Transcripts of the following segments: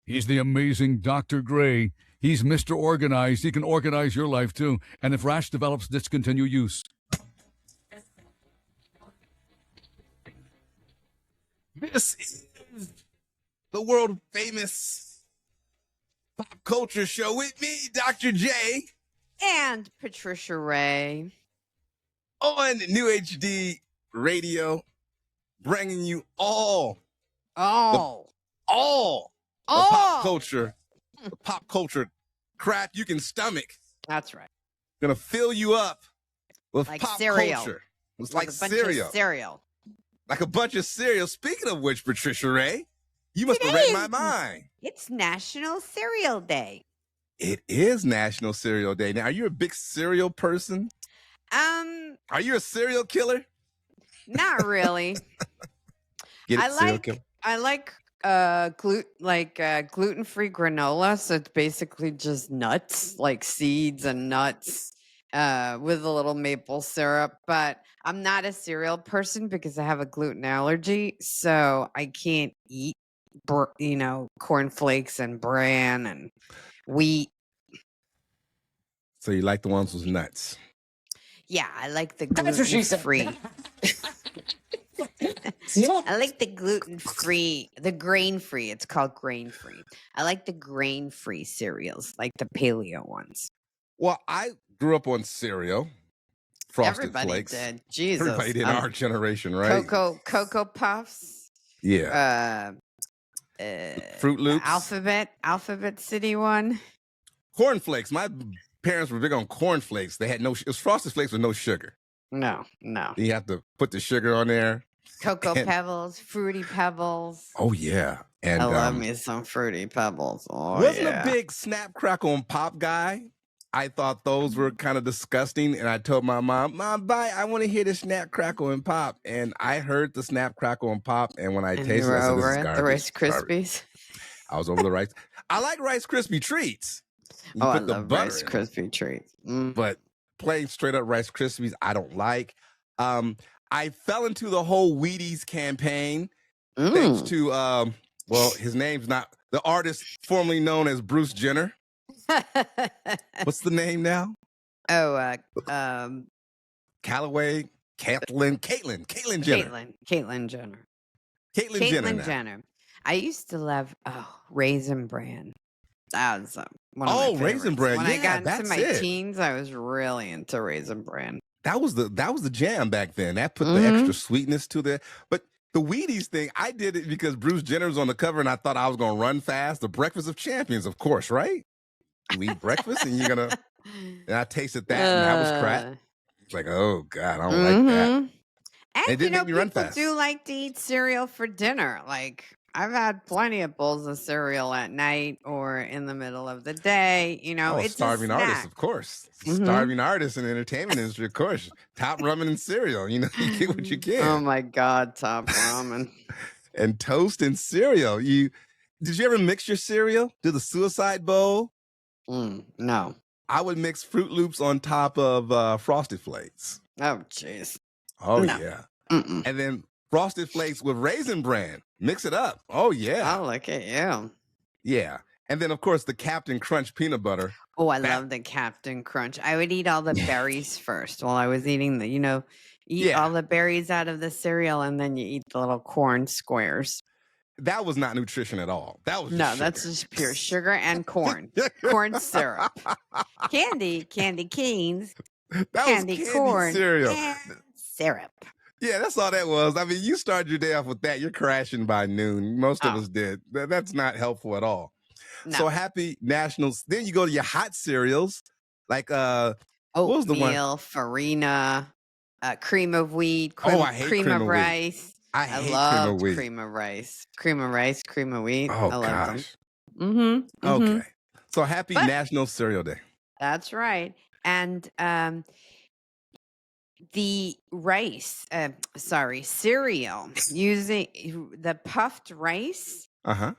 He's the amazing Dr. Gray. He's Mr. Organized. He can organize your life too. And if rash develops, discontinue use. This is the world famous pop culture show with me, Dr. J, and Patricia Ray on New HD Radio, bringing you all the pop culture crap you can stomach. That's right. Gonna fill you up with like pop cereal. culture. It's like cereal. Like a bunch of cereal. Speaking of which, Patricia Ray, you must have read my mind. It's National Cereal Day. It is National Cereal Day. Now, are you a big cereal person? Are you a serial killer? Not really. Get it, serial killer? I like gluten-free granola, so it's basically just nuts, like seeds and nuts with a little maple syrup. But I'm not a cereal person because I have a gluten allergy, so I can't eat, cornflakes and bran and wheat. So you like the ones with nuts? Yeah, I like the gluten-free. I like the gluten-free, the grain-free. It's called grain-free. I like the grain-free cereals, like the paleo ones. Well, I grew up on cereal. Frosted Everybody Flakes. Did. Jesus. Everybody did in our generation, right? Cocoa Puffs. Yeah. Fruit Loops. Alphabet City one. Cornflakes. My parents were big on cornflakes. They had it was Frosted Flakes with no sugar. No. You have to put the sugar on there. Cocoa Pebbles, Fruity Pebbles. Oh, yeah. And I love me some Fruity Pebbles. Wasn't a big Snap, Crackle, and Pop guy. I thought those were kind of disgusting. And I told my mom, I want to hear the Snap, Crackle, and Pop. And I heard the Snap, Crackle, and Pop. And when I tasted it, I said, this is garbage. The Rice Krispies. I was over the Rice. I like Rice Krispie treats. I love Rice Krispie treats. But plain straight up Rice Krispies, I don't like. I fell into the whole Wheaties campaign thanks to, his name's not, the artist formerly known as Bruce Jenner. What's the name now? Callaway. Caitlyn Jenner. Caitlyn Jenner. I used to love Raisin Bran. That was one of my favorites. Raisin Bran. When I got into my teens, I was really into Raisin Bran. That was the jam back then. That put the extra sweetness to the. But the Wheaties thing, I did it because Bruce Jenner was on the cover, and I thought I was going to run fast. The Breakfast of Champions, of course, right? You eat breakfast, and you're gonna. And I tasted that, and that was crap. It's like, oh God, I don't like that. And it didn't make me run fast. People do like to eat cereal for dinner. Like I've had plenty of bowls of cereal at night or in the middle of the day. It's starving a snack. artists, of course. Starving artists in the entertainment industry, of course. Top ramen and cereal. You get what you can. Oh my God, top ramen. And toast and cereal. Did you ever mix your cereal? Do the suicide bowl? No. I would mix Fruit Loops on top of Frosted Flakes. Oh, jeez. Oh, no. Yeah. And then Frosted Flakes with Raisin Bran. Mix it up. Oh, yeah. Oh, look at you. Yeah. And then, of course, the Captain Crunch peanut butter. Oh, I love the Captain Crunch. I would eat all the berries first while I was eating all the berries out of the cereal, and then you eat the little corn squares. That was not nutrition at all. That was just that's just pure sugar and corn. Corn syrup. Candy canes. Candy corn cereal. And syrup. Yeah, that's all that was. I mean, you start your day off with that. You're crashing by noon. Most of us did. That's not helpful at all. No. So happy Nationals. Then you go to your hot cereals. Like, what was the one? Oatmeal, Farina, cream of wheat, cream of rice. I love cream of rice. Cream of rice, cream of wheat. Oh, I love them. Okay. So happy National Cereal Day. That's right. And the cereal using the puffed rice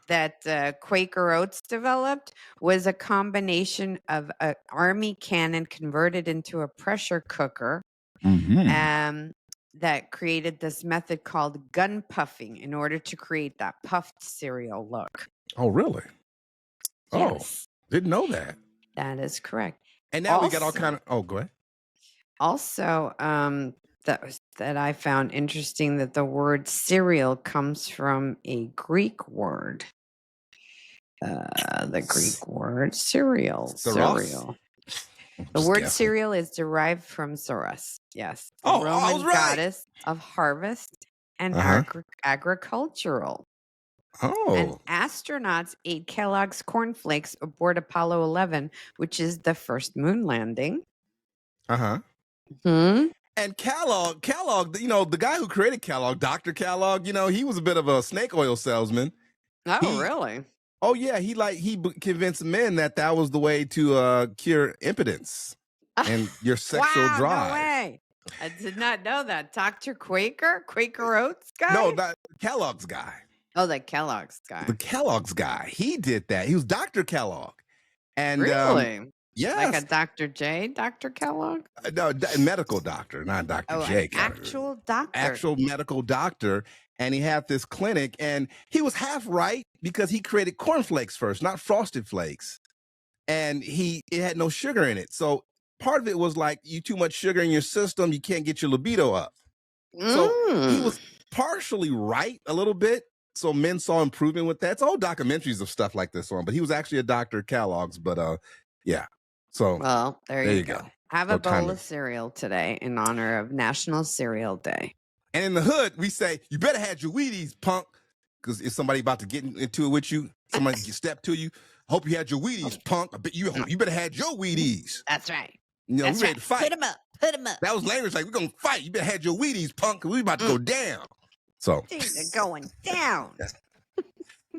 that Quaker Oats developed was a combination of an army cannon converted into a pressure cooker. That created this method called gun puffing in order to create that puffed cereal look. Oh, really? Oh, Yes, didn't know that. that is correct. And now we got all Also, kind of. Oh, go ahead. also, that I found interesting that the word cereal comes from a Greek word. The Greek word cereal. Saros? The Just word guessing. cereal is derived from Saros. Yes, the Oh, I was Roman right. goddess of harvest and Uh-huh. agricultural. And Oh. astronauts ate Kellogg's cornflakes aboard Apollo 11, which is the first moon landing. Uh-huh. Hmm? And Kellogg, the guy who created Kellogg, Dr. Kellogg, he was a bit of a snake oil salesman. Oh, He really? Oh yeah, he convinced men that was the way to cure impotence and your sexual Wow, no drive. way. I did not know that. Dr. Quaker Oats guy? No, that Kellogg's guy. Oh, the Kellogg's guy. The Kellogg's guy. He did that. He was Dr. Kellogg. And Really? Like yes. a Dr. J, Dr. Kellogg? No, medical doctor, not Dr. Oh, J. an actual doctor. Actual medical doctor. And he had this clinic, and he was half right because he created cornflakes first, not Frosted Flakes. And it had no sugar in it. So part of it was like, you too much sugar in your system, you can't get your libido up. So he was partially right a little bit. So men saw improvement with that. It's all documentaries of stuff like this on, but he was actually a Dr. Kellogg's. But yeah. So Well, there you go. Have So a bowl timely. of cereal today in honor of National Cereal Day. And in the hood, we say, you better have your Wheaties, punk. Because if somebody about to get into it with you, somebody step to you, hope you had your Wheaties, punk. I bet you better have your Wheaties. That's right. You know, That's we ready right. to fight. Put 'em up. Put 'em up. That was language like, we're going to fight. You better have your Wheaties, punk, because we about to go down. So. Things are going down.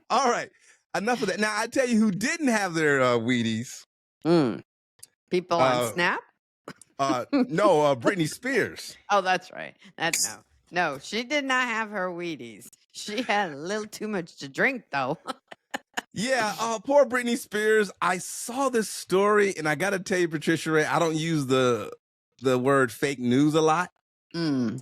All right. Enough of that. Now, I tell you who didn't have their Wheaties. People on Snap? No, Britney Spears. Oh, that's right. No, she did not have her Wheaties. She had a little too much to drink, though. Yeah, poor Britney Spears. I saw this story, and I got to tell you, Patricia Ray, I don't use the word fake news a lot. But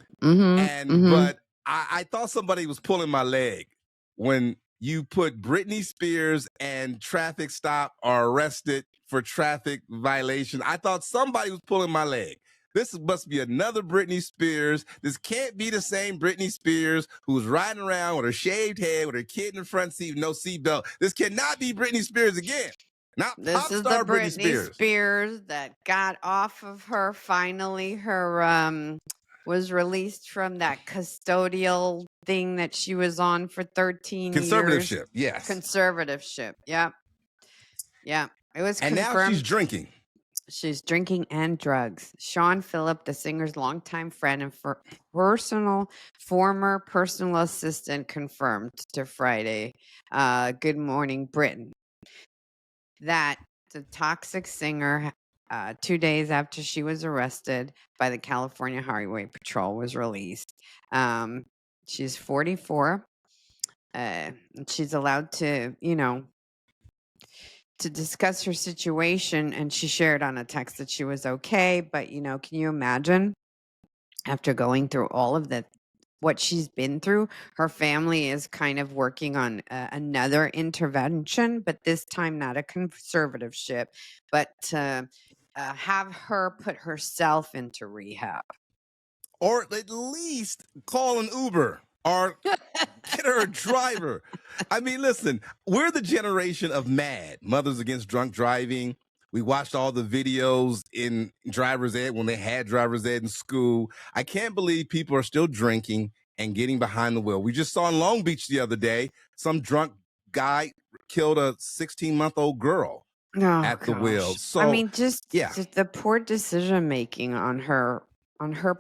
I thought somebody was pulling my leg when you put Britney Spears and traffic stop or arrested for traffic violation. I thought somebody was pulling my leg. This must be another Britney Spears. This can't be the same Britney Spears who's riding around with her shaved head, with her kid in the front seat, no seatbelt. This cannot be Britney Spears again. Not This pop is star the Britney Spears. that got off of her. Finally, her was released from that custodial thing that she was on for 13 years. Conservatorship, yes. Conservatorship, yeah. It was And confirmed. now she's drinking. She's drinking and drugs. Sean Phillip, the singer's longtime friend and former personal assistant, confirmed to Friday, Good Morning Britain, that the toxic singer, 2 days after she was arrested by the California Highway Patrol, was released. She's 44. She's allowed to, to discuss her situation, and she shared on a text that she was okay. But, can you imagine after going through all of what she's been through? Her family is kind of working on another intervention, but this time not a conservatorship, but to have her put herself into rehab. Or at least call an Uber or get her a driver. I mean, listen, we're the generation of MAD, Mothers Against Drunk Driving. We watched all the videos in driver's ed when they had driver's ed in school. I can't believe people are still drinking and getting behind the wheel. We just saw in Long Beach the other day, some drunk guy killed a 16-month-old girl at the wheel. So I mean, just the poor decision making on her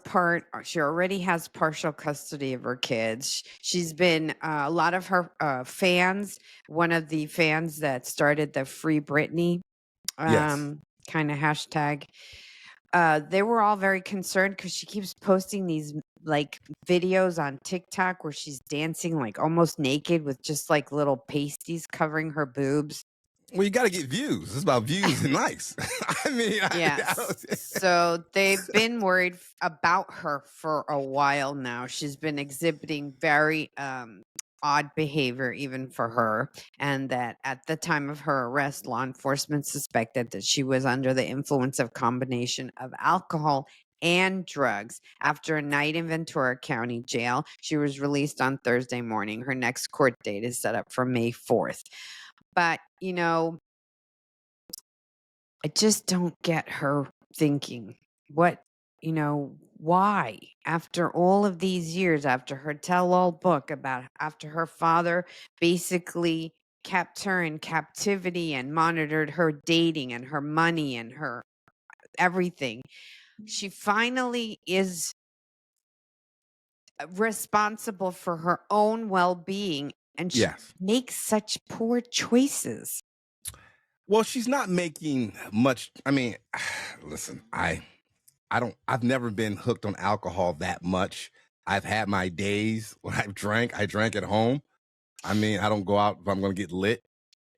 part. She already has partial custody of her kids. She's been a lot of her fans, one of the fans that started the Free Britney kind of hashtag, they were all very concerned because she keeps posting these like videos on TikTok where she's dancing like almost naked with just like little pasties covering her boobs. Well, you got to get views. It's about views and likes. I mean, So they've been worried about her for a while now. She's been exhibiting very odd behavior even for her, and that at the time of her arrest, law enforcement suspected that she was under the influence of combination of alcohol and drugs. After a night in Ventura County Jail, she was released on Thursday morning. Her next court date is set up for May 4th. But, I just don't get her thinking. Why? After all of these years, after her tell-all book about after her father basically kept her in captivity and monitored her dating and her money and her everything, she finally is responsible for her own well-being, and she Yes. makes such poor choices. Well, she's not making much. I mean, listen, I've never been hooked on alcohol that much. I've had my days when I've drank. I drank at home. I mean, I don't go out if I'm going to get lit.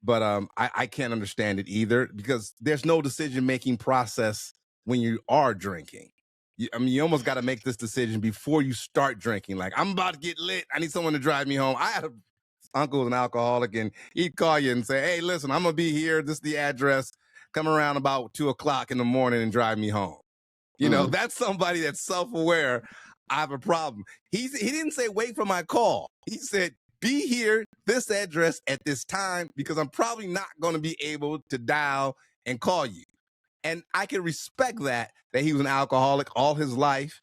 But I can't understand it either because there's no decision-making process when you are drinking. You almost got to make this decision before you start drinking. Like, I'm about to get lit. I need someone to drive me home. I had an uncle who's an alcoholic, and he'd call you and say, hey, listen, I'm going to be here. This is the address. Come around about 2 o'clock in the morning and drive me home. Mm. That's somebody that's self-aware. I have a problem. He didn't say, wait for my call. He said, be here, this address at this time, because I'm probably not going to be able to dial and call you. And I can respect that he was an alcoholic all his life.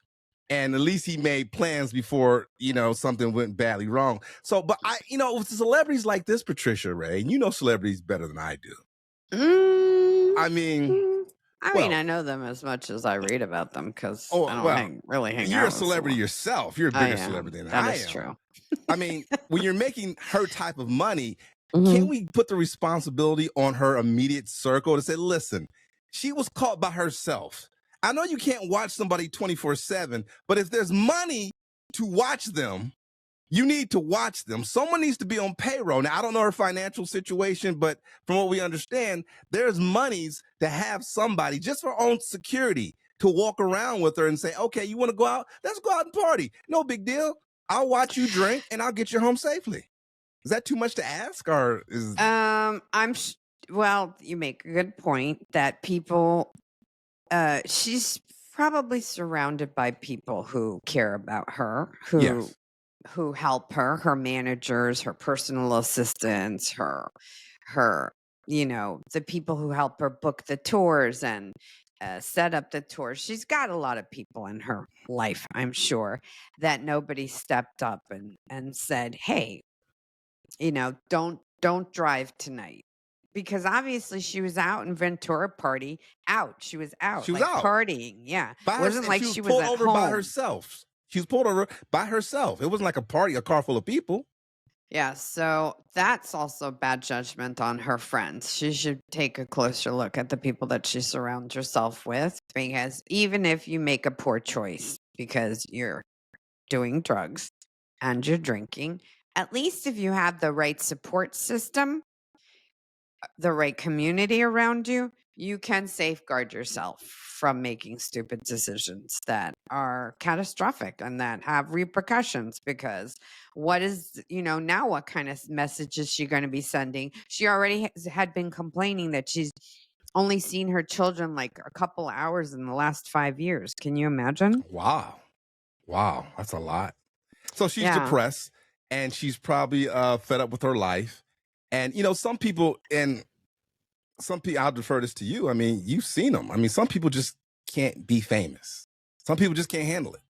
And at least he made plans before, something went badly wrong. So, but with celebrities like this, Patricia Ray, and you know celebrities better than I do. I mean, I know them as much as I read about them because I don't really hang out. You're a with celebrity someone. yourself. You're a bigger celebrity than I am. That is true. I mean, when you're making her type of money, Mhm. can't we put the responsibility on her immediate circle to say, listen, she was caught by herself. I know you can't watch somebody 24/7, but if there's money to watch them, you need to watch them. Someone needs to be on payroll. Now, I don't know her financial situation, but from what we understand, there's monies to have somebody just for her own security to walk around with her and say, okay, you want to go out? Let's go out and party. No big deal. I'll watch you drink and I'll get you home safely. Is that too much to ask, or is? Well, you make a good point that people. She's probably surrounded by people who care about her, Yes. who help her, her managers, her personal assistants, the people who help her book the tours and set up the tours. She's got a lot of people in her life, I'm sure, that nobody stepped up and said, hey, don't drive tonight. Because obviously she was out in Ventura party. She was out. She was like out. partying. Yeah. By It wasn't herself. like She she was was pulled at over home. by herself. She was pulled over by herself. It wasn't like a car full of people. Yeah, so that's also bad judgment on her friends. She should take a closer look at the people that she surrounds herself with, because even if you make a poor choice because you're doing drugs and you're drinking, at least if you have the right support system, the right community around you, you can safeguard yourself from making stupid decisions that are catastrophic and that have repercussions. Because now what kind of message is she going to be sending? She already had been complaining that she's only seen her children like a couple hours in the last 5 years. Can you imagine? Wow. That's a lot. So she's Yeah. depressed and she's probably fed up with her life. And, some people, I'll defer this to you. I mean, you've seen them. I mean, some people just can't be famous. Some people just can't handle it.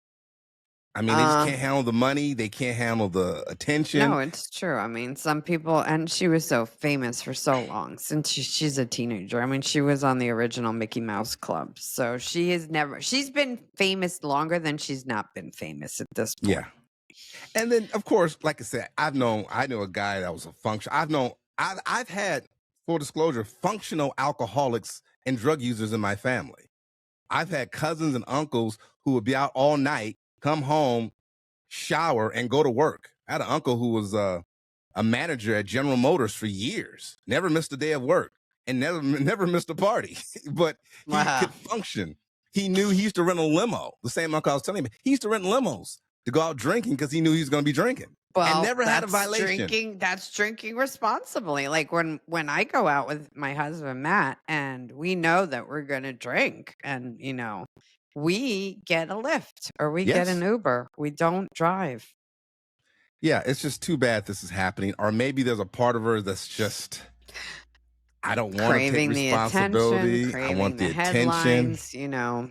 I mean, they just can't handle the money. They can't handle the attention. No, it's true. I mean, some people, and she was so famous for so long since she's a teenager. I mean, she was on the original Mickey Mouse Club. So she's been famous longer than she's not been famous at this point. Yeah. And then, of course, like I said, I know a guy that was a I've had, full disclosure, functional alcoholics and drug users in my family. I've had cousins and uncles who would be out all night, come home, shower, and go to work. I had an uncle who was a manager at General Motors for years, never missed a day of work, and never missed a party, but he Wow. could function. He used to rent a limo. The same uncle I was telling him, he used to rent limos to go out drinking because he knew he was going to be drinking and never had a violation. That's drinking responsibly. Like when I go out with my husband Matt, and we know that we're going to drink, and we get a Lyft or we get an Uber. We don't drive. Yeah, it's just too bad this is happening. Or maybe there's a part of her that's just, I don't want to take responsibility. I want the attention.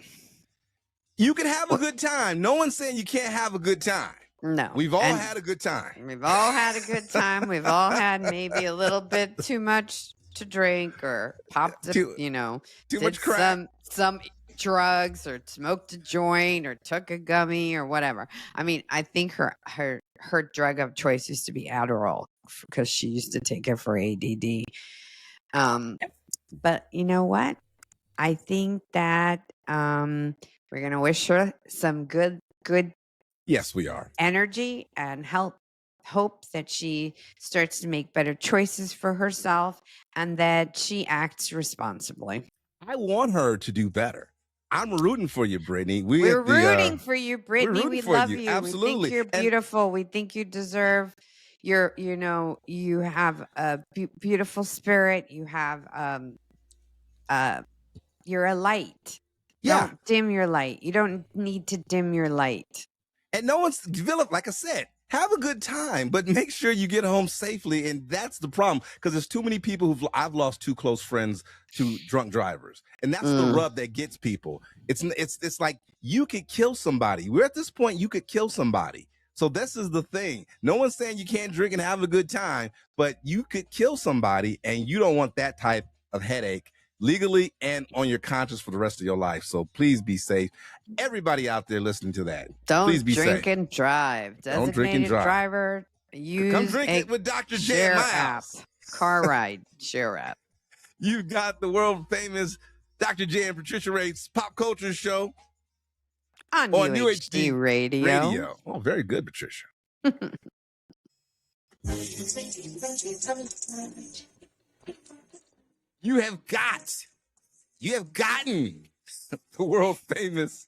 You can have a good time. No one's saying you can't have a good time. No. We've all had a good time. We've all had a good time. We've all had maybe a little bit too much to drink, or popped up, too much crack. Some drugs, or smoked a joint, or took a gummy, or whatever. I mean, I think her drug of choice used to be Adderall, because she used to take it for ADD. But you know what? I think that we're gonna wish her some good Yes, we are. energy and hope that she starts to make better choices for herself, and that she acts responsibly. I want her to do better. I'm rooting for you, Brittany. We're rooting for you, Brittany. We love you. Absolutely. We think you're beautiful. We think you deserve you have a beautiful spirit. You have you're a light. Yeah. Don't dim your light. You don't need to dim your light. And no one's developed, like I said, have a good time, but make sure you get home safely. And that's the problem, because there's too many people I've lost 2 close friends to drunk drivers. And that's the rub that gets people. It's like you could kill somebody. We're at this point, you could kill somebody. So this is the thing. No one's saying you can't drink and have a good time, but you could kill somebody, and you don't want that type of headache legally and on your conscience for the rest of your life. So please be safe. Everybody out there listening to that, please be drink safe. And drive. Don't drink and drive. Driver, come drink it with Dr. J in my house. Car ride share app. You've got the world famous Dr. J and Patricia Ray's Pop Culture Show on New HD Radio. Oh, very good, Patricia. You have gotten the world famous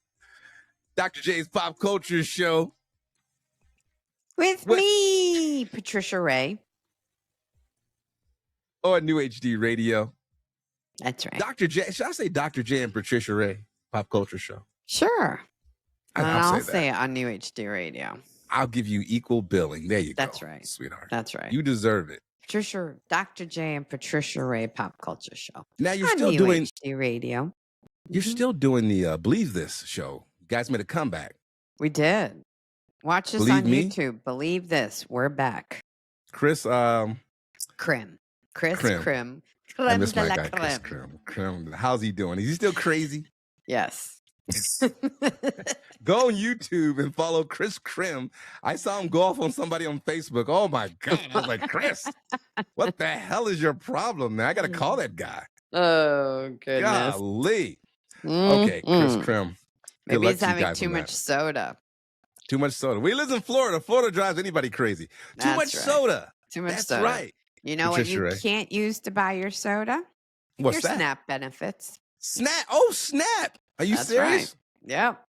Dr. J's Pop Culture Show with me, Patricia Ray, on New HD Radio. That's right. Dr. J. Should I say Dr. J and Patricia Ray Pop Culture Show? Sure. I'll say it that. on New HD Radio. I'll give you equal billing. There you go. That's right, sweetheart. That's right. You deserve it. Dr. J and Patricia Ray Pop Culture Show. Now you're on still New doing HD Radio. You're still doing the Believe This show. You guys made a comeback. We did. Watch us Believe on me? YouTube. Believe this. We're back. Chris Krim. Krim. Creme I miss de my la guy, Chris creme. Krim. How's he doing? Is he still crazy? Yes. Go on YouTube and follow Chris Krim. I saw him go off on somebody on Facebook. Oh my God. I was like, Chris, what the hell is your problem, man? I got to call that guy. Oh, goodness. Golly. Okay, Chris Krim. Maybe he's having too much soda. Too much soda. We live in Florida. Florida drives anybody crazy. Too much soda. Too much That's soda. right. You know Patricia what you Ray. can't use to buy your soda? What's your that? SNAP benefits. Snap. Oh, snap. Are you That's serious? Right. Yep.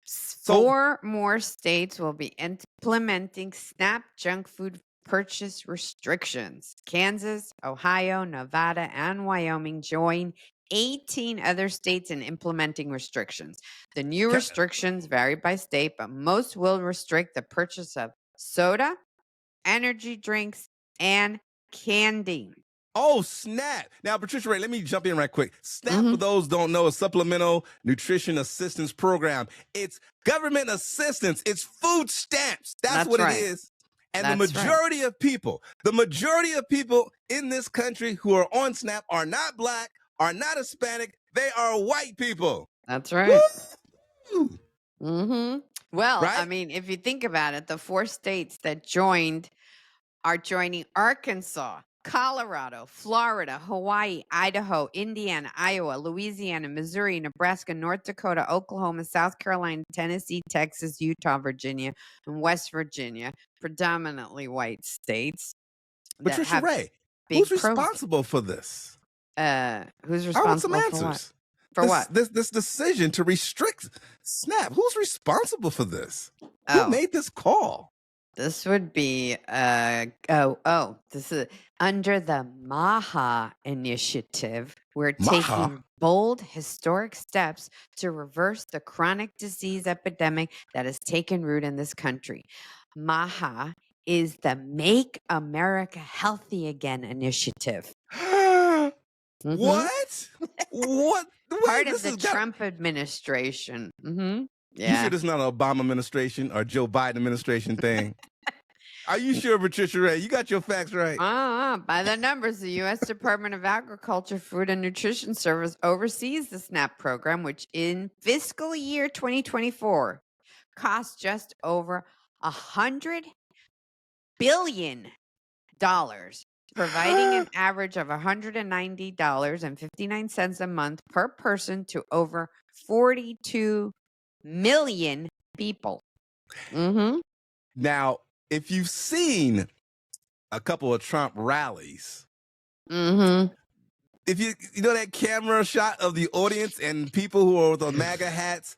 4 more states will be implementing SNAP junk food purchase restrictions. Kansas, Ohio, Nevada, and Wyoming join 18 other states in implementing restrictions. The new restrictions vary by state, but most will restrict the purchase of soda, energy drinks, and candy. Oh, SNAP. Now, Patricia Ray, let me jump in right quick. SNAP, for those don't know, a Supplemental Nutrition Assistance Program. It's government assistance. It's food stamps. That's what right. it is. And That's the majority of people in this country who are on SNAP are not Black, are not Hispanic. They are white people. That's right. Woo! Well, Right? I mean, if you think about it, the 4 states that are joining Arkansas, Colorado, Florida, Hawaii, Idaho, Indiana, Iowa, Louisiana, Missouri, Nebraska, North Dakota, Oklahoma, South Carolina, Tennessee, Texas, Utah, Virginia, and West Virginia, predominantly white states. that Patricia have Ray, big who's responsible for this? Who's I want some responsible for what? answers. For what? This decision to restrict SNAP. Who's responsible for this? Who Oh, made this call? this would be this is under the MAHA initiative. We're Maha. taking bold, historic steps to reverse the chronic disease epidemic that has taken root in this country. MAHA is the Make America Healthy Again initiative. Mhm. What? What? Wait, Part of this the has got. Trump administration. You Yeah. sure this is not an Obama administration or Joe Biden administration thing? Are you sure, Patricia Ray? You got your facts right. By the numbers, the U.S. Department of Agriculture, Food and Nutrition Service oversees the SNAP program, which in fiscal year 2024 cost just over $100 billion, providing an average of $190.59 a month per person to over 42 million people. Mm-hmm. Now, if you've seen a couple of Trump rallies, Mm-hmm. if you know that camera shot of the audience and people who are with the MAGA hats,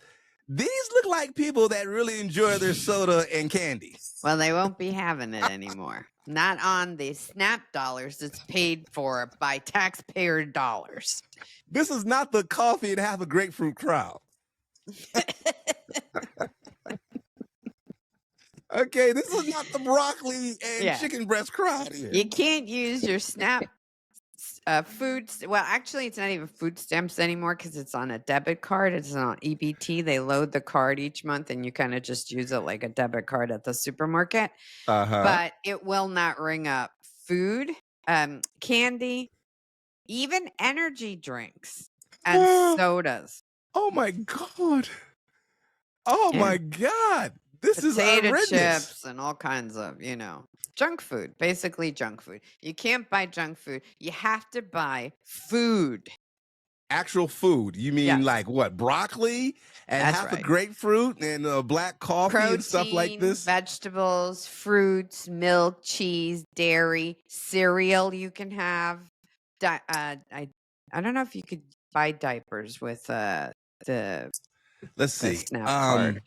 these look like people that really enjoy their soda and candy. Well, they won't be having it anymore. Not on the SNAP dollars that's paid for by taxpayer dollars. This is not the coffee and half a grapefruit crowd. Okay, this is not the broccoli and Yeah. chicken breast crowd here. You can't use your SNAP food. Well, actually, it's not even food stamps anymore because it's on a debit card. It's on EBT. They load the card each month, and you kind of just use it like a debit card at the supermarket. But it will not ring up food, candy, even energy drinks and sodas. Oh my God. Oh Yeah. my God. This is Potato horrendous. chips and all kinds of, junk food, basically junk food. You can't buy junk food. You have to buy food. Actual food. You mean Yes. like what? Broccoli and That's half a right. grapefruit and black coffee and stuff like Protein, this? vegetables, fruits, milk, cheese, dairy, cereal you can have. I don't know if you could buy diapers with the Let's see. SNAP card.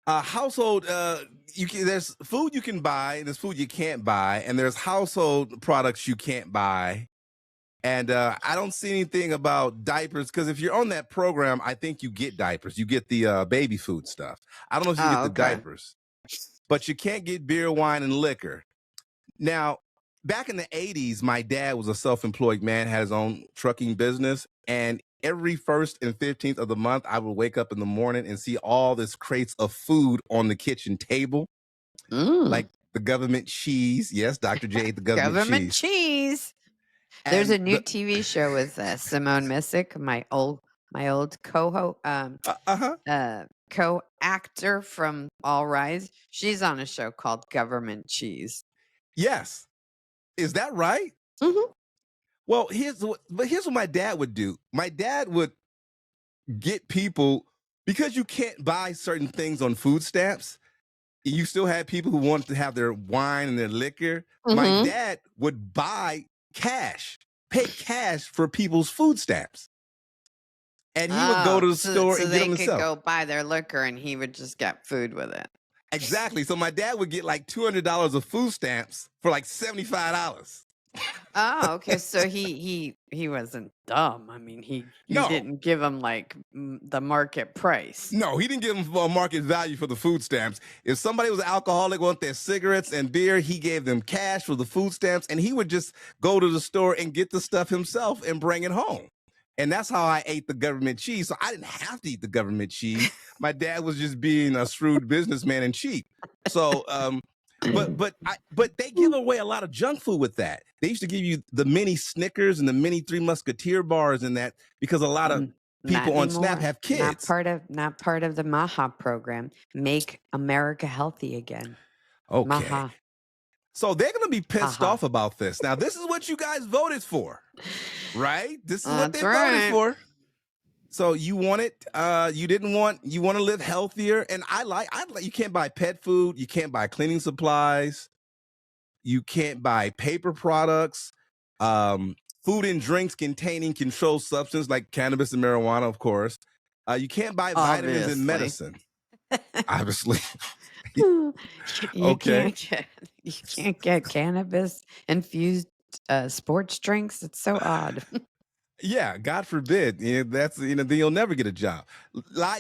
Household, there's food you can buy, and there's food you can't buy, and there's household products you can't buy. And I don't see anything about diapers, because if you're on that program, I think you get diapers. You get the baby food stuff. I don't know if you get the diapers, but you can't get beer, wine, and liquor. Now, back in the 80s, my dad was a self-employed man, had his own trucking business, and every 1st and 15th of the month, I would wake up in the morning and see all this crates of food on the kitchen table, like the government cheese. Yes, Dr. J, the government cheese. There's a new TV show with Simone Missick, my old co-actor from All Rise. She's on a show called Government Cheese. Yes. Is that right? Mm-hmm. Well, here's what my dad would do. My dad would get people, because you can't buy certain things on food stamps, you still had people who wanted to have their wine and their liquor. My dad would buy cash, pay cash for people's food stamps. And he would go to the store and get them himself. So they could go buy their liquor and he would just get food with it. Exactly. So my dad would get like $200 of food stamps for like $75. Oh, okay. So he wasn't dumb. I mean, he didn't give him like the market price. No, he didn't give him a market value for the food stamps. If somebody was an alcoholic, wanted their cigarettes and beer, he gave them cash for the food stamps, and he would just go to the store and get the stuff himself and bring it home. And that's how I ate the government cheese. So I didn't have to eat the government cheese. My dad was just being a shrewd businessman and cheap. So, but they give away a lot of junk food with that. They used to give you the mini Snickers and the mini Three Musketeer bars and that, because a lot of people on SNAP have kids. Not part of the MAHA program. Make America Healthy Again. Okay. MAHA. So they're going to be pissed off about this. Now, this is what you guys voted for, right? This is what they voted for. So you want it. You want to live healthier. And I like, you can't buy pet food. You can't buy cleaning supplies. You can't buy paper products. food and drinks containing controlled substance like cannabis and marijuana, of course. You can't buy vitamins and Obviously. medicine, obviously. You Okay. can't get cannabis infused sports drinks. It's so odd. Yeah, God forbid. That's then you'll never get a job.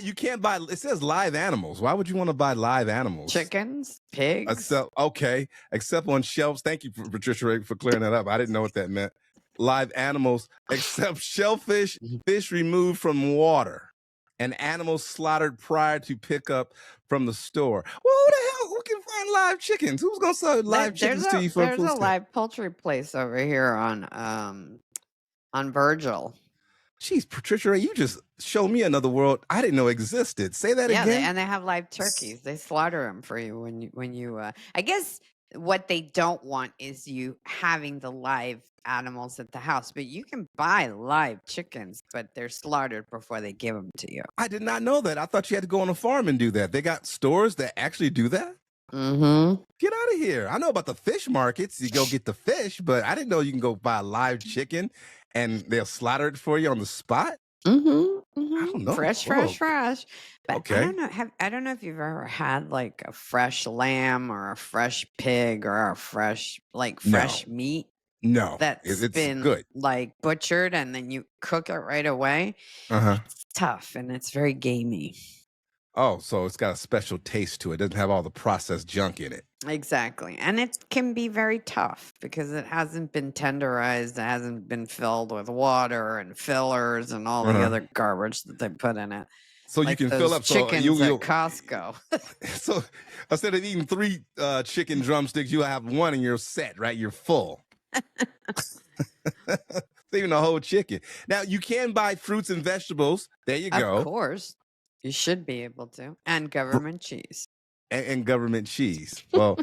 You can't buy. It says live animals. Why would you want to buy live animals? Chickens, pigs. Except on shelves. Thank you, Patricia, for clearing that up. I didn't know what that meant. Live animals, except shellfish, fish removed from water, and animals slaughtered prior to pickup from the store. Well, who the hell? Who can find live chickens? Who's gonna sell live chickens to you for There's food a stamp? live poultry place over here on Virgil. Jeez, Patricia, you just showed me another world I didn't know existed. Say that Yeah, again. and they have live turkeys. They slaughter them for you when you. I guess what they don't want is you having the live animals at the house, but you can buy live chickens, but they're slaughtered before they give them to you. I did not know that. I thought you had to go on a farm and do that. They got stores that actually do that? Mm-hmm. Get out of here. I know about the fish markets. You go get the fish, but I didn't know you can go buy a live chicken and they'll slaughter it for you on the spot. Mm-hmm. I don't know. Fresh. But Okay. I don't know if you've ever had like a fresh lamb or a fresh pig or a fresh meat No. that's It's been good. like butchered and then you cook it right away. Uh-huh. It's tough and it's very gamey. Oh, so it's got a special taste to it. It doesn't have all the processed junk in it. Exactly. And it can be very tough because it hasn't been tenderized, it hasn't been filled with water and fillers and all the other garbage that they put in it. So Like you can fill those up. So chickens you at Costco. so instead of eating 3 chicken drumsticks, you have 1 and you're set, right? You're full. Even a whole chicken. Now you can buy fruits and vegetables. There you go. Of course. You should be able to. And government cheese. And government cheese. Well,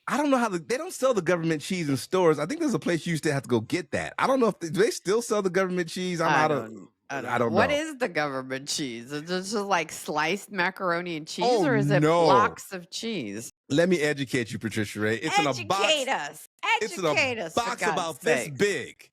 I don't know how they don't sell the government cheese in stores. I think there's a place you used to have to go get that. I don't know if do they still sell the government cheese. I don't know. What is the government cheese? Is it just like sliced macaroni and cheese, Oh, or is it no. blocks of cheese? Let me educate you, Patricia Ray. It's in a box. Educate us. It's in a box about this big.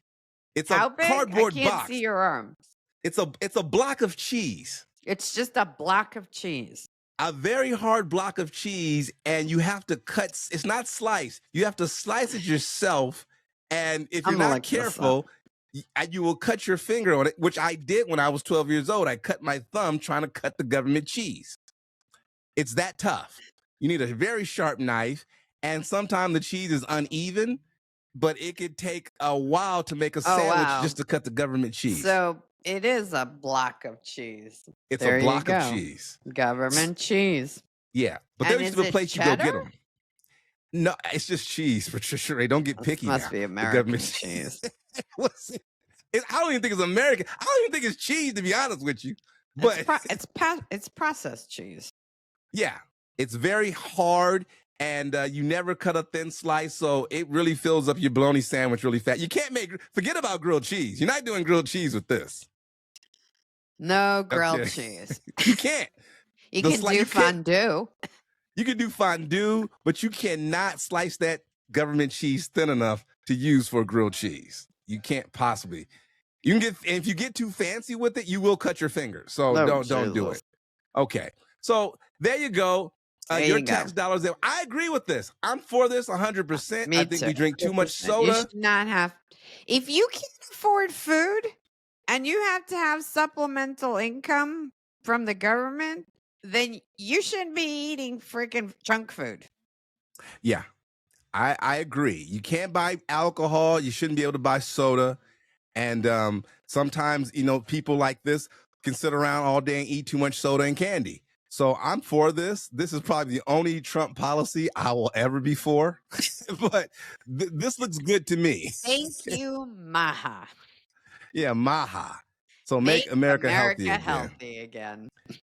It's How a big? cardboard I can't box. see your arms. It's a block of cheese. It's just a block of cheese. A very hard block of cheese, and you have to cut. It's not sliced. You have to slice it yourself, and if you're not careful, you will cut your finger on it, which I did when I was 12 years old. I cut my thumb trying to cut the government cheese. It's that tough. You need a very sharp knife, and sometimes the cheese is uneven, but it could take a while to make a sandwich just to cut the government cheese. So it is a block of cheese. It's a block of cheese. Government cheese. Yeah, but there used to be a place you go get them. No, it's just cheese, Patricia Ray. Don't get picky. Must be American cheese. What's it? I don't even think it's American. I don't even think it's cheese, to be honest with you. But it's processed cheese. Yeah, it's very hard, and you never cut a thin slice, so it really fills up your bologna sandwich really fast. You can't forget about grilled cheese. You're not doing grilled cheese with this. No grilled cheese. You can't. You can do fondue. You can do fondue, but you cannot slice that government cheese thin enough to use for grilled cheese. You can't possibly. You can if you get too fancy with it, you will cut your fingers. So don't do it. Okay. So there you go. Your tax dollars there. I agree with this. I'm for this 100%. I think we drink too much soda. You should not have. If you can't afford food and you have to have supplemental income from the government, then you shouldn't be eating freaking junk food. Yeah, I agree. You can't buy alcohol. You shouldn't be able to buy soda. And sometimes, people like this can sit around all day and eat too much soda and candy. So I'm for this. This is probably the only Trump policy I will ever be for. But this looks good to me. Thank you, Maha. Yeah, Maha. So make America healthy again.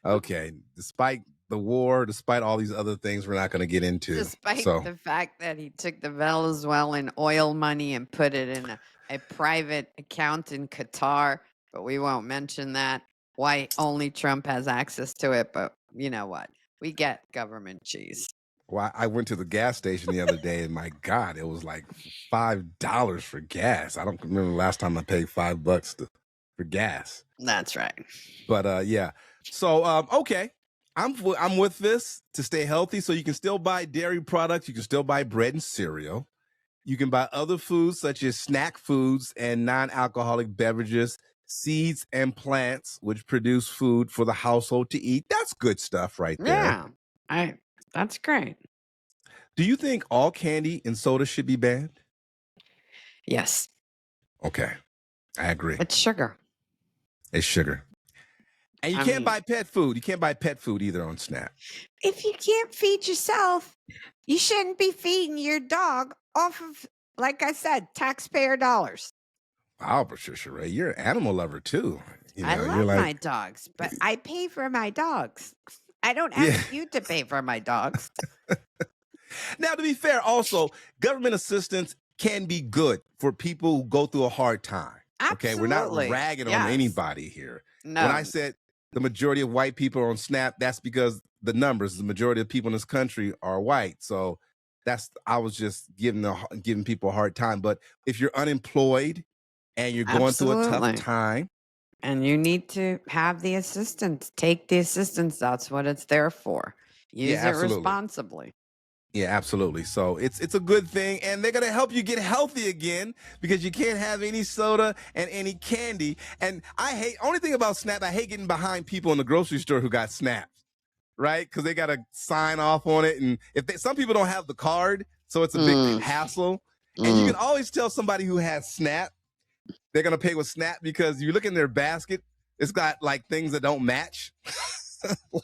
Okay. Despite the war, despite all these other things we're not going to get into. Despite the fact that he took the Venezuelan oil money and put it in a private account in Qatar, but we won't mention that. Why only Trump has access to it, but you know what? We get government cheese. Well, I went to the gas station the other day, and my God, it was like $5 for gas. I don't remember the last time I paid $5 for gas. That's right. But yeah. So okay. I'm with this to stay healthy. So you can still buy dairy products, you can still buy bread and cereal. You can buy other foods such as snack foods and non-alcoholic beverages, seeds and plants, which produce food for the household to eat. That's good stuff right there. Yeah. That's great. Do you think all candy and soda should be banned? Yes. Okay. I agree. It's sugar. It's sugar. And you can't buy pet food. You can't buy pet food either on Snap. If you can't feed yourself, you shouldn't be feeding your dog off of, like I said, taxpayer dollars. Wow, Patricia Ray, you're an animal lover too. I love my dogs, but I pay for my dogs. I don't ask you to pay for my dogs. Now, to be fair, also, government assistance can be good for people who go through a hard time. Absolutely. Okay, we're not ragging on anybody here. No. When I said the majority of white people are on SNAP, that's because the numbers, the majority of people in this country are white. So I was just giving people a hard time. But if you're unemployed and you're going through a tough time, and you need to have the assistance, take the assistance. That's what it's there for. Use it responsibly. Yeah, absolutely. So it's a good thing, and they're gonna help you get healthy again because you can't have any soda and any candy. And only thing about SNAP, I hate getting behind people in the grocery store who got SNAP, right? Because they gotta sign off on it, and some people don't have the card, so it's a big hassle. And you can always tell somebody who has SNAP they're gonna pay with SNAP because you look in their basket, it's got like things that don't match,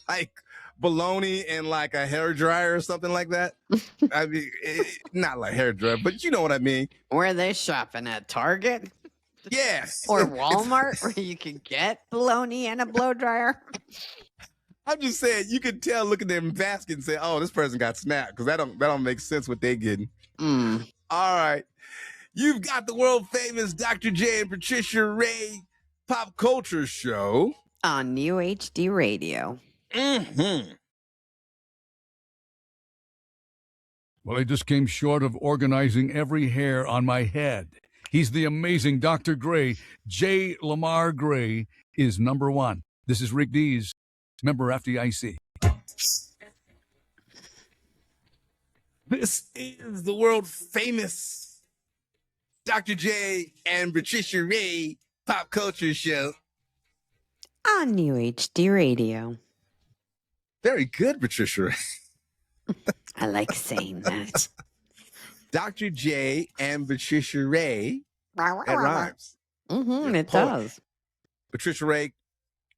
like bologna and like a hair dryer or something like that. I mean, not like hair dryer, but you know what I mean. Where are they shopping at? Target? Yeah. Or Walmart where you can get bologna and a blow dryer? I'm just saying, you can tell, look at their basket and say, "Oh, this person got SNAP," because that don't make sense what they're getting. All right, you've got the world famous Dr. J and Patricia Ray pop culture show on New HD Radio. Well, I just came short of organizing every hair on my head. He's the amazing Dr. Gray. J. Lamar Gray is number one. This is Rick Dees, member FDIC. This is the world famous Dr. J and Patricia Ray pop culture show on New HD Radio. Very good, Patricia Ray. I like saying that. Dr. J and Patricia Ray. That rhymes. It does. Patricia Ray,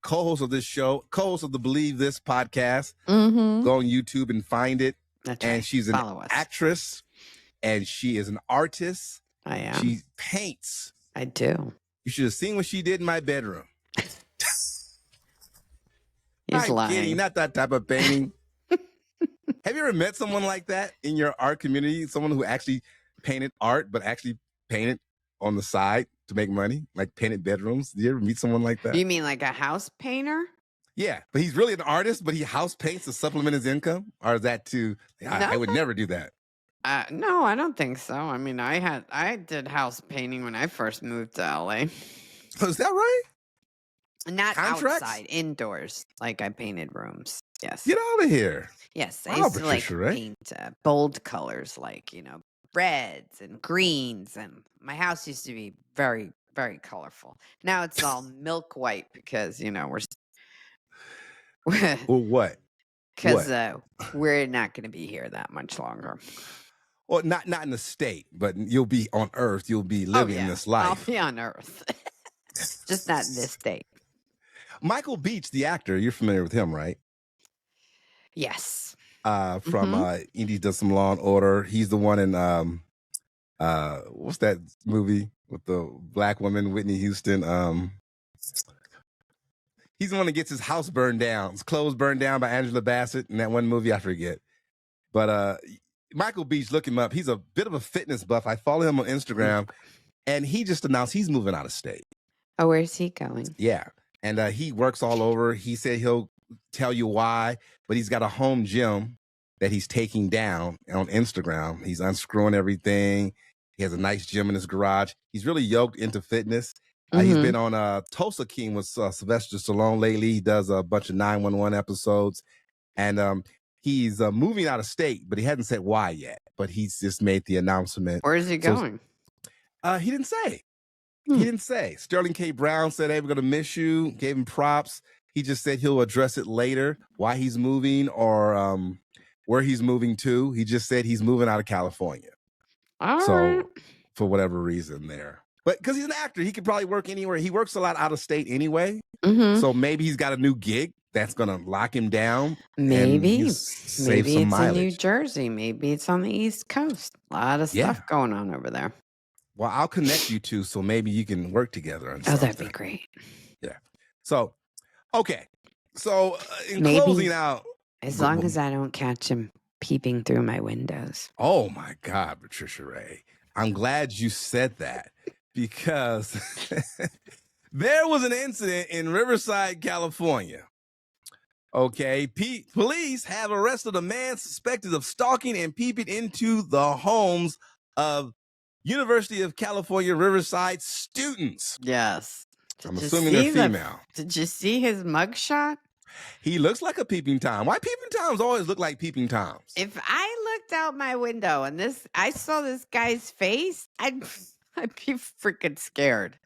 co-host of this show, co-host of the Believe This podcast. Go on YouTube and find it. That's and right. she's an actress, and she is an artist. I am. She paints. I do. You should have seen what she did in my bedroom. He's lying. Kidding, not that type of painting. Have you ever met someone like that in your art community? Someone who actually painted art, but actually painted on the side to make money, like painted bedrooms? Did you ever meet someone like that? You mean like a house painter? Yeah, but he's really an artist, but he house paints to supplement his income? Or is that too... I would never do that. No, I don't think so. I mean, I did house painting when I first moved to LA. Oh, is that right? Not outside, indoors. Like I painted rooms. Yes. Get out of here. Yes, I used to paint bold colors like, reds and greens. And my house used to be very, very colorful. Now it's all milk white because, we're... Well, what? Because we're not going to be here that much longer. Well, not in the state, but you'll be on Earth. You'll be living this life. I'll be on Earth. Just not in this state. Michael Beach, the actor, you're familiar with him, right? Yes. From Indy Does Some Law and Order. He's the one in what's that movie with the black woman, Whitney Houston? He's the one that gets his house burned down. His clothes burned down by Angela Bassett in that one movie, I forget. But Michael Beach, look him up. He's a bit of a fitness buff. I follow him on Instagram, and he just announced he's moving out of state. Oh, where's he going? Yeah. And he works all over. He said he'll tell you why, but he's got a home gym that he's taking down on Instagram. He's unscrewing everything. He has a nice gym in his garage. He's really yoked into fitness. He's been on Tulsa King with Sylvester Stallone lately. He does a bunch of 911 episodes. And he's moving out of state, but he hasn't said why yet. But he's just made the announcement. Where is he going? He didn't say. He didn't say. Sterling K. Brown said, hey, we're going to miss you. Gave him props. He just said he'll address it later, why he's moving or where he's moving to. He just said he's moving out of California. All right. For whatever reason there. But because he's an actor, he could probably work anywhere. He works a lot out of state anyway. So maybe he's got a new gig that's going to lock him down. Maybe save it's some mileage. in New Jersey. Maybe it's on the East Coast. A lot of stuff going on over there. Well, I'll connect you two so maybe you can work together on something. That'd be great. Yeah. So, okay. So, in closing out. As long as I don't catch him peeping through my windows. Oh, my God, Patricia Ray. I'm glad you said that because there was an incident in Riverside, California. Okay. Police have arrested a man suspected of stalking and peeping into the homes of University of California Riverside students. Yes. I'm assuming they're female. Did you see his mugshot? He looks like a peeping Tom. Why peeping Toms always look like peeping Toms? If I looked out my window and I saw this guy's face, I'd be freaking scared.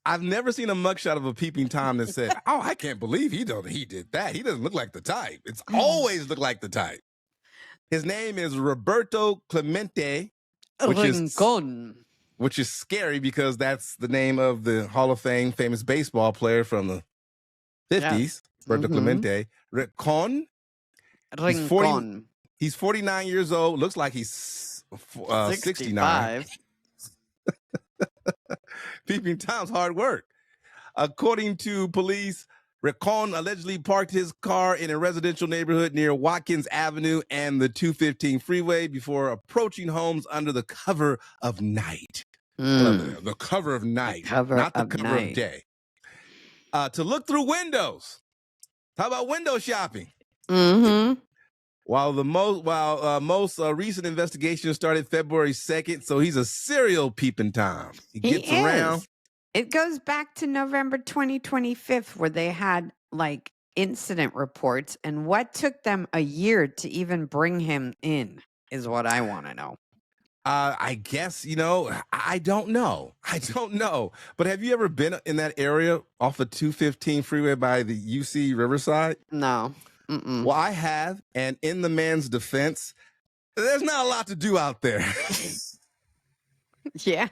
I've never seen a mugshot of a peeping Tom that said, oh, I can't believe he did that. He doesn't look like the type. It's always looked like the type. His name is Roberto Clemente. Which is scary because that's the name of the Hall of Fame famous baseball player from the 50s, Roberto Clemente. Rincon. He's 49 years old. Looks like he's 69. Peeping Tom's hard work. According to police, Rincon allegedly parked his car in a residential neighborhood near Watkins Avenue and the 215 freeway before approaching homes under the cover of night. The cover of night, not the cover of day. To look through windows. How about window shopping? While most recent investigation started February 2nd, so he's a serial peeping Tom. He gets around. It goes back to November 2025 where they had like incident reports, and what took them a year to even bring him in is what I want to know. I guess, I don't know. But have you ever been in that area off of 215 freeway by the UC Riverside? No. Well, I have. And in the man's defense, there's not a lot to do out there. Yeah.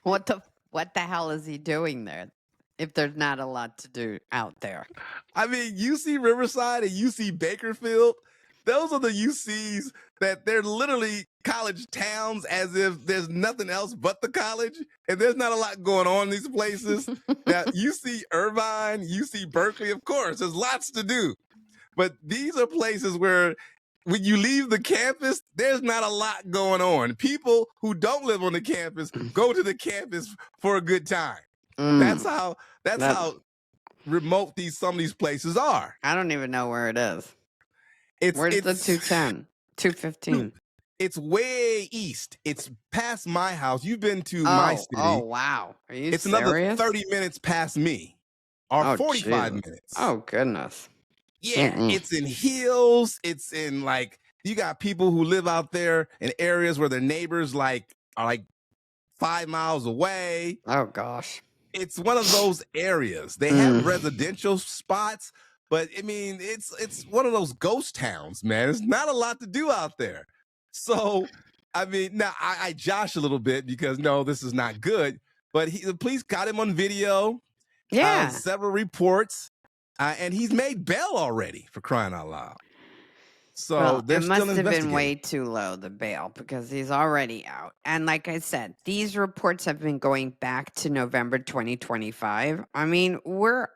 What the hell is he doing there if there's not a lot to do out there? I mean, UC Riverside and UC Bakerfield, those are the UCs that they're literally college towns as if there's nothing else but the college. And there's not a lot going on in these places. Now, UC Irvine, UC Berkeley, of course, there's lots to do. But these are places where when you leave the campus, there's not a lot going on. People who don't live on the campus go to the campus for a good time. That's how remote some of these places are. I don't even know where it is. Where's the 210? 215. It's way east. It's past my house. You've been to my city. Oh, wow. Are you serious? Another 30 minutes past me. Or 45 minutes. Oh, goodness. Yeah, it's in hills. It's in you got people who live out there in areas where their neighbors are 5 miles away. Oh, gosh. It's one of those areas. They have residential spots, but I mean, it's one of those ghost towns, man. There's not a lot to do out there. So, I mean, now I josh a little bit because no, this is not good. But the police got him on video. Yeah, several reports, and he's made bail already, for crying out loud. So it must have been way too low, the bail, because he's already out. And like I said, these reports have been going back to November 2025. I mean, we're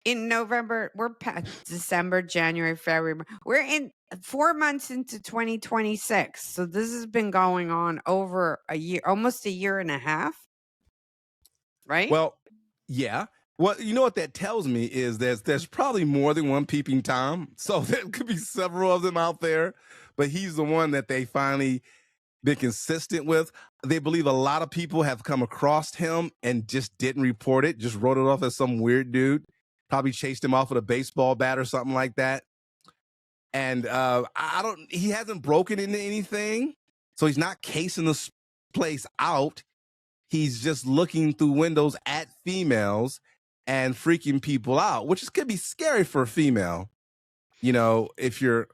in November, we're past December, January, February. We're in 4 months into 2026. So this has been going on over a year, almost a year and a half. Right? Well, yeah. Well, you know what that tells me is there's probably more than one peeping Tom. So there could be several of them out there, but he's the one that they finally been consistent with. They believe a lot of people have come across him and just didn't report it, just wrote it off as some weird dude. Probably chased him off with a baseball bat or something like that. And he hasn't broken into anything. So he's not casing this place out. He's just looking through windows at females and freaking people out, which could be scary for a female. You know, if you're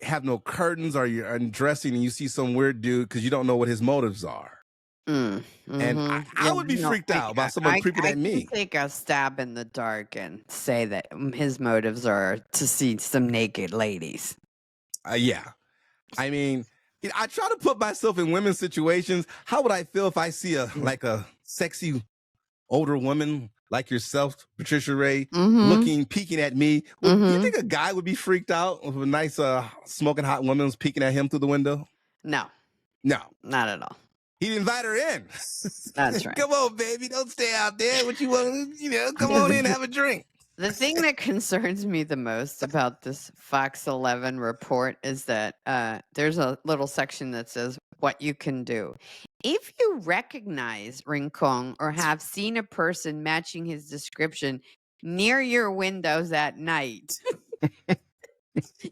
have no curtains or you're undressing and you see some weird dude because you don't know what his motives are. And I would be freaked out about someone creeping at me. I can take a stab in the dark and say that his motives are to see some naked ladies. Yeah. I mean, I try to put myself in women's situations. How would I feel if I see a sexy older woman like yourself, Patricia Ray, peeking at me? Do you think a guy would be freaked out if a nice smoking hot woman was peeking at him through the window? No, not at all. He'd invite her in. That's right. Come on, baby. Don't stay out there. What you want? Come on in, have a drink. The thing that concerns me the most about this Fox 11 report is that there's a little section that says what you can do. If you recognize Rincon or have seen a person matching his description near your windows at night,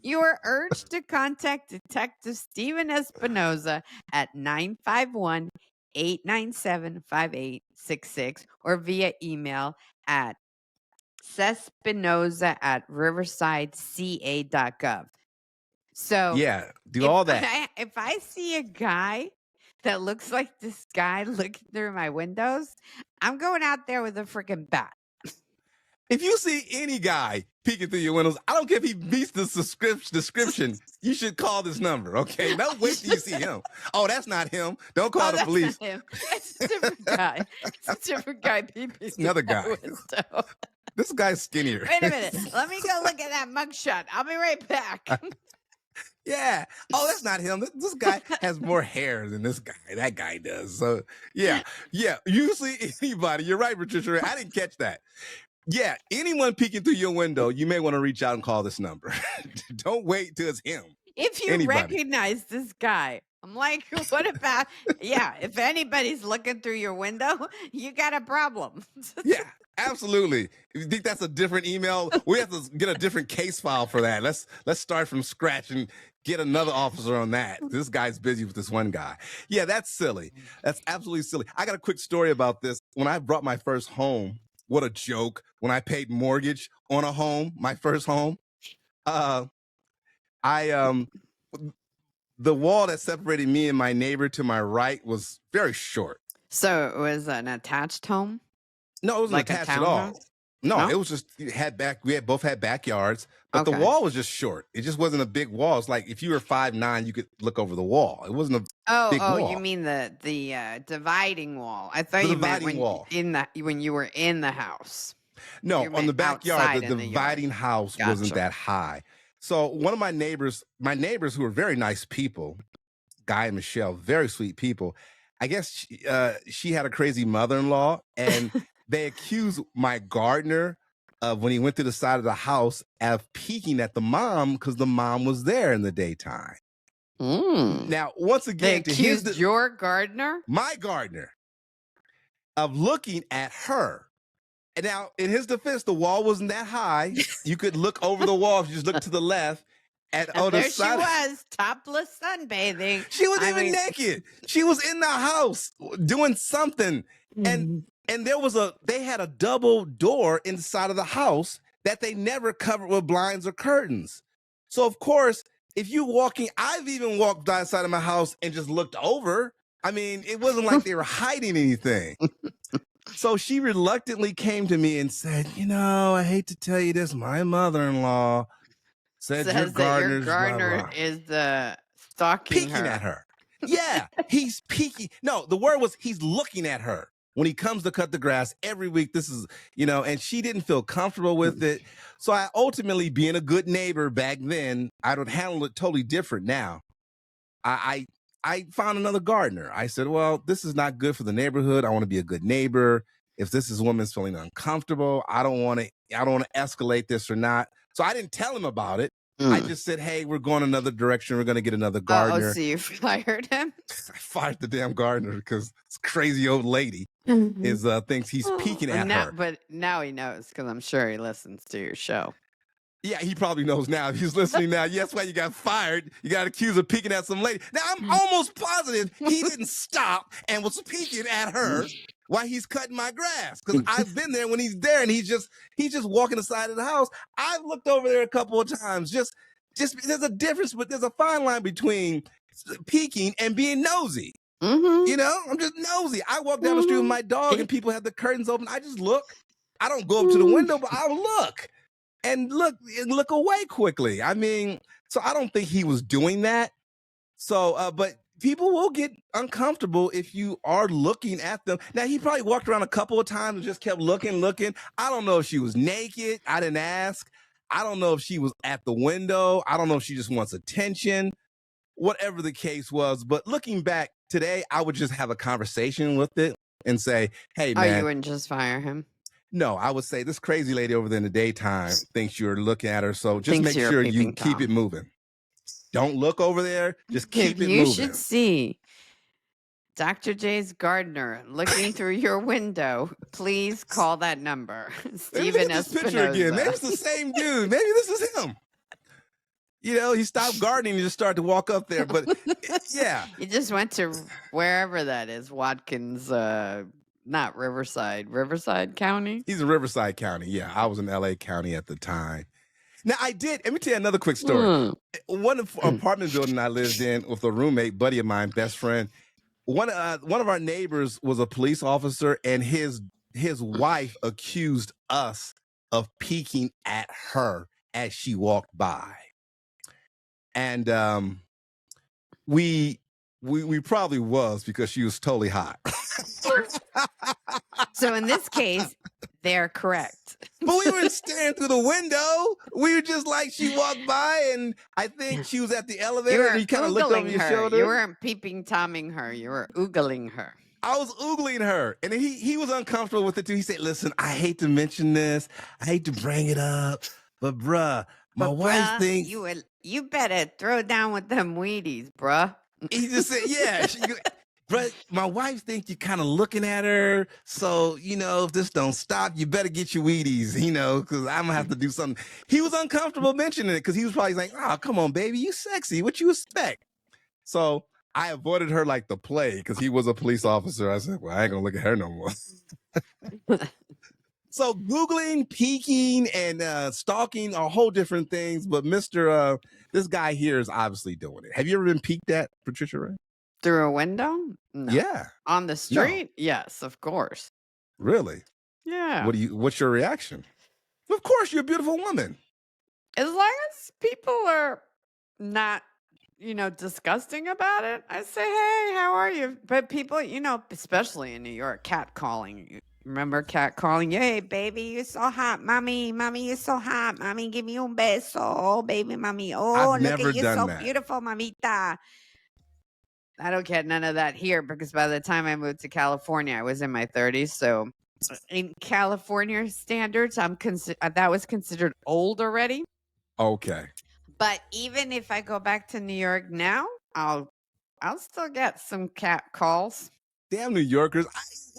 you are urged to contact Detective Steven Espinoza at 951-897-5866 or via email at cespinoza@riversideca.gov. So yeah, do all that. If I see a guy that looks like this guy looking through my windows, I'm going out there with a freaking bat. If you see any guy peeking through your windows, I don't care if he meets the description, you should call this number, okay? Don't wait till you see him. Oh, that's not him. Don't call the police. Not him. It's a different guy. It's a different guy peeping It's another guy. This guy's skinnier. Wait a minute. Let me go look at that mugshot. I'll be right back. Yeah. Oh, that's not him. This guy has more hair than this guy. That guy does. So, yeah. You see anybody. You're right, Patricia. I didn't catch that. Yeah, anyone peeking through your window, you may want to reach out and call this number. Don't wait till it's him. If you recognize this guy, I'm like, what about, if anybody's looking through your window, you got a problem. Yeah, absolutely. If you think that's a different email, we have to get a different case file for that. Let's start from scratch and get another officer on that. This guy's busy with this one guy. Yeah, that's silly. That's absolutely silly. I got a quick story about this. When I brought my first home, what a joke. When I paid mortgage on a home, my first home, the wall that separated me and my neighbor to my right was very short. So it was an attached home? No, it wasn't like attached at all. No, it was just, we both had backyards, but the wall was just short. It just wasn't a big wall. It's like if you were 5'9", you could look over the wall. It wasn't a big wall. Oh, you mean the dividing wall. I thought you meant when you were in the house. No, on the backyard, the dividing house wasn't that high. So one of my neighbors who are very nice people, Guy and Michelle, very sweet people, I guess she had a crazy mother-in-law, and they accused my gardener of, when he went to the side of the house, of peeking at the mom because the mom was there in the daytime. Now, once again, they accused your gardener? My gardener, of looking at her. And now, in his defense, the wall wasn't that high. You could look over the wall if you just look to the left. And there she was, topless sunbathing. She was naked. She was in the house doing something. And they had a double door inside of the house that they never covered with blinds or curtains. So, of course, if you're walking, I've even walked outside of my house and just looked over. I mean, it wasn't like they were hiding anything. So she reluctantly came to me and said, I hate to tell you this, my mother-in-law says your gardener is stalking peeking at her. Yeah, he's peeking. No, the word was he's looking at her. When he comes to cut the grass every week, this is, and she didn't feel comfortable with it. So I ultimately, being a good neighbor back then, I would handle it totally different now. I found another gardener. I said, well, this is not good for the neighborhood. I want to be a good neighbor. if this woman's feeling uncomfortable. I don't want to escalate this or not. So I didn't tell him about it. I just said, hey, we're going another direction. We're going to get another gardener. So you fired him? I fired the damn gardener because this crazy old lady thinks he's peeking at her. But now he knows because I'm sure he listens to your show. Yeah, he probably knows now. He's listening now. Yes, why you got fired. You got accused of peeking at some lady. Now, I'm almost positive he didn't stop and was peeking at her while he's cutting my grass. Because I've been there when he's there and he's just walking the side of the house. I've looked over there a couple of times. Just there's a difference, but there's a fine line between peeking and being nosy. You know, I'm just nosy. I walk down the street with my dog and people have the curtains open. I just look. I don't go up to the window, but I'll look. And look away quickly. I mean, so I don't think he was doing that. So, but people will get uncomfortable if you are looking at them. Now, he probably walked around a couple of times and just kept looking. I don't know if she was naked. I didn't ask. I don't know if she was at the window. I don't know if she just wants attention. Whatever the case was. But looking back today, I would just have a conversation with it and say, hey, man. Oh, you wouldn't just fire him? No, I would say this crazy lady over there in the daytime thinks you're looking at her. So just make sure you keep it moving. Don't look over there. Just keep it moving. You should see Dr. J's gardener looking through your window. Please call that number. Stephen Espinoza. Picture again. Maybe it's the same dude. Maybe this is him. You know, he stopped gardening and just started to walk up there. But yeah. He just went to wherever that is. Watkins, not Riverside County? He's in Riverside County. Yeah, I was in LA County at the time. Now, let me tell you another quick story. One apartment building I lived in with a roommate, buddy of mine, best friend. One of our neighbors was a police officer, and his wife accused us of peeking at her as she walked by. And we probably was because she was totally hot. So in this case, they're correct. But we weren't staring through the window. We were just like, she walked by, and I think she was at the elevator, and you kind of looked over your shoulder. You weren't peeping Tomming her. You were oogling her. I was oogling her, and he was uncomfortable with it too. He said, listen, I hate to mention this. I hate to bring it up, but bruh, my wife thinks... You better throw down with them Wheaties, bruh. He just said, yeah. But my wife thinks you're kind of looking at her. So, you know, if this don't stop, you better get your Wheaties, you know, because I'm going to have to do something. He was uncomfortable mentioning it because he was probably like, oh, come on, baby, you sexy. What you expect? So I avoided her like the plague because he was a police officer. I said, well, I ain't going to look at her no more. So Googling, peeking, and stalking are whole different things. But this guy here is obviously doing it. Have you ever been peeked at, Patricia Ray? Through a window? No. Yeah. On the street? No. Yes, of course. Really? Yeah. What's your reaction? Of course, you're a beautiful woman. As long as people are not, disgusting about it, I say, hey, how are you? But people, especially in New York, catcalling. Remember catcalling? Hey, baby, you're so hot. Mommy, you're so hot. Mommy, give me un beso. Baby, mommy. Oh, look at you, so beautiful, mamita. I don't get none of that here because by the time I moved to California, I was in my 30s. So in California standards, that was considered old already. Okay. But even if I go back to New York now, I'll still get some cat calls. Damn New Yorkers.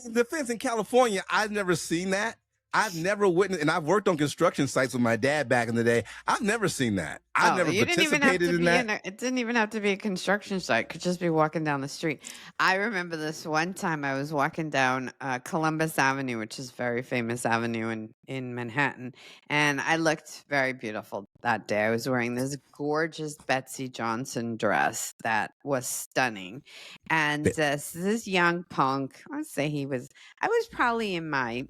The fence in California, I've never seen that. I've never witnessed, and I've worked on construction sites with my dad back in the day. I've never seen that. I've never participated in that. It didn't even have to be a construction site. It could just be walking down the street. I remember this one time I was walking down Columbus Avenue, which is a very famous avenue in Manhattan. And I looked very beautiful that day. I was wearing this gorgeous Betsy Johnson dress that was stunning. And this young punk, I was probably in my...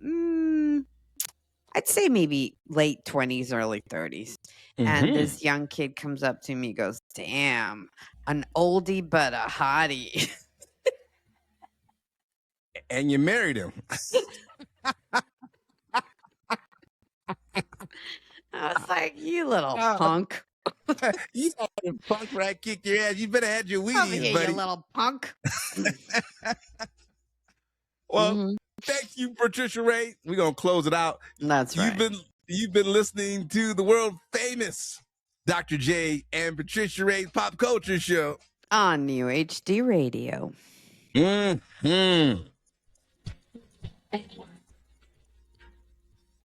I'd say maybe late 20s, early 30s. Mm-hmm. And this young kid comes up to me, goes, damn, an oldie but a hottie. And you married him. I was like, you little punk. You had a punk right kick your ass. You better have your Wheaties, buddy. You little punk. Well, Thank you, Patricia Ray. We're gonna close it out. That's right. You've been listening to the world famous Dr. J and Patricia Ray's Pop Culture Show on New HD Radio. Mm-hmm.